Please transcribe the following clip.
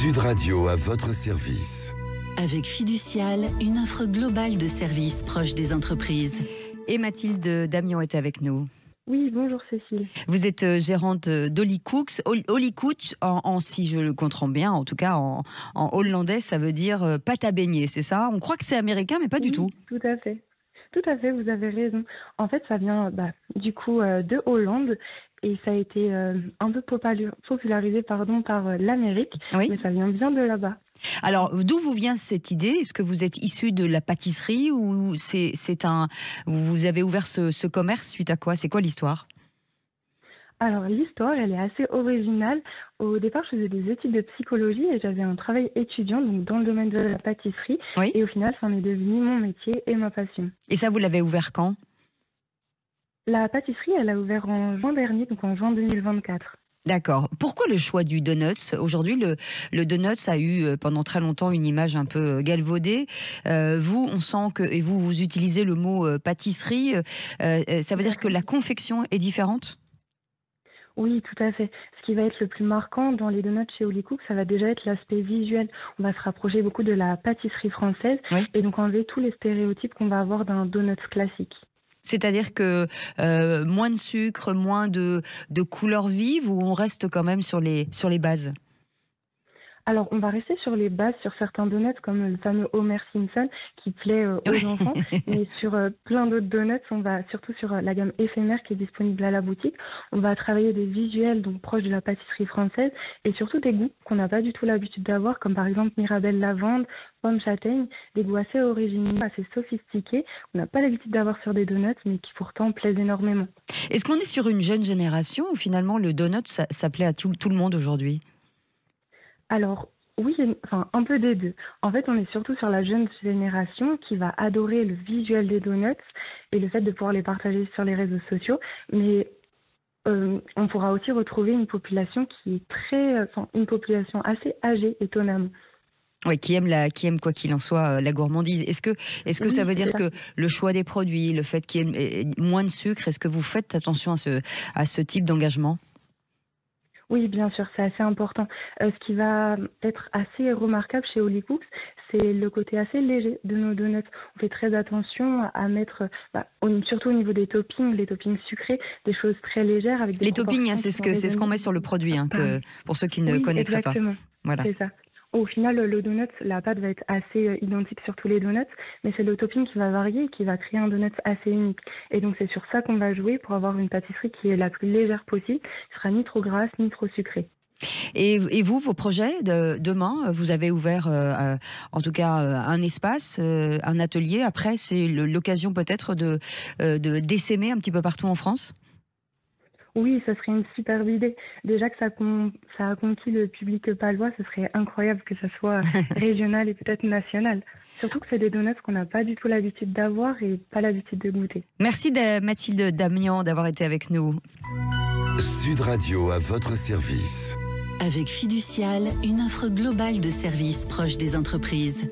Sud Radio à votre service. Avec Fiducial, une offre globale de services proches des entreprises. Et Mathilde Damian est avec nous. Oui, bonjour Cécile. Vous êtes gérante d'Holly Cooks. Holly Cooks, si je le comprends bien, en tout cas en hollandais, ça veut dire pâte à beignet, c'est ça? On croit que c'est américain, mais pas du tout. Tout à fait. Tout à fait, vous avez raison. En fait, ça vient de Hollande et ça a été un peu popularisé par l'Amérique, Oui. mais ça vient bien de là-bas. Alors, d'où vous vient cette idée? Est-ce que vous êtes issu de la pâtisserie ou vous avez ouvert ce commerce suite à quoi? C'est quoi l'histoire? Alors, l'histoire, elle est assez originale. Au départ, je faisais des études de psychologie et j'avais un travail étudiant donc dans le domaine de la pâtisserie. Oui. Et au final, ça en est devenu mon métier et ma passion. Et ça, vous l'avez ouvert quand? La pâtisserie, elle a ouvert en juin dernier, donc en juin 2024. D'accord. Pourquoi le choix du donuts? Aujourd'hui, le donuts a eu pendant très longtemps une image un peu galvaudée. Vous, on sent que, et vous utilisez le mot pâtisserie, ça veut dire que la confection est différente? Oui, tout à fait. Ce qui va être le plus marquant dans les donuts chez Holly Cooks, ça va déjà être l'aspect visuel. On va se rapprocher beaucoup de la pâtisserie française et donc enlever tous les stéréotypes qu'on va avoir d'un donut classique. C'est-à-dire que moins de sucre, moins de couleurs vives, ou on reste quand même sur les bases? Alors, on va rester sur les bases, sur certains donuts, comme le fameux Homer Simpson, qui plaît aux enfants. Mais sur plein d'autres donuts, on va surtout sur la gamme éphémère qui est disponible à la boutique. On va travailler des visuels, donc proches de la pâtisserie française, et surtout des goûts qu'on n'a pas du tout l'habitude d'avoir, comme par exemple Mirabelle lavande, pomme châtaigne, des goûts assez originaux, assez sophistiqués. On n'a pas l'habitude d'avoir sur des donuts, mais qui pourtant plaisent énormément. Est-ce qu'on est sur une jeune génération ou finalement le donut, ça plaît à tout le monde aujourd'hui? Alors, oui, un peu des deux. En fait, on est surtout sur la jeune génération qui va adorer le visuel des donuts et le fait de pouvoir les partager sur les réseaux sociaux. Mais on pourra aussi retrouver une population qui est une population assez âgée, étonnamment. Oui, qui aime quoi qu'il en soit la gourmandise. Est-ce que Oui, ça veut dire ça. que le choix des produits, le fait qu'il y ait moins de sucre, est-ce que vous faites attention à ce type d'engagement? Oui, bien sûr, c'est assez important. Ce qui va être assez remarquable chez Holly Cooks, c'est le côté assez léger de nos donuts. On fait très attention à mettre, surtout au niveau des toppings, les toppings sucrés, des choses très légères avec des Les toppings, hein, proportions c'est qui sont ce qu'on met sur le produit, pour ceux qui ne connaîtraient pas. Exactement. Voilà. C'est ça. Au final, le donut, la pâte va être assez identique sur tous les donuts, mais c'est le topping qui va varier et qui va créer un donut assez unique. Et donc, c'est sur ça qu'on va jouer pour avoir une pâtisserie qui est la plus légère possible, qui sera ni trop grasse, ni trop sucrée. Et vous, vos projets de demain, vous avez ouvert en tout cas un espace, un atelier. Après, c'est l'occasion peut-être d'essaimer un petit peu partout en France? Oui, ce serait une superbe idée. Déjà que ça a conquis le public palois, ce serait incroyable que ça soit régional et peut-être national. Surtout que c'est des donuts qu'on n'a pas du tout l'habitude d'avoir et pas l'habitude de goûter. Merci Mathilde Damian d'avoir été avec nous. Sud Radio à votre service. Avec Fiducial, une offre globale de services proches des entreprises.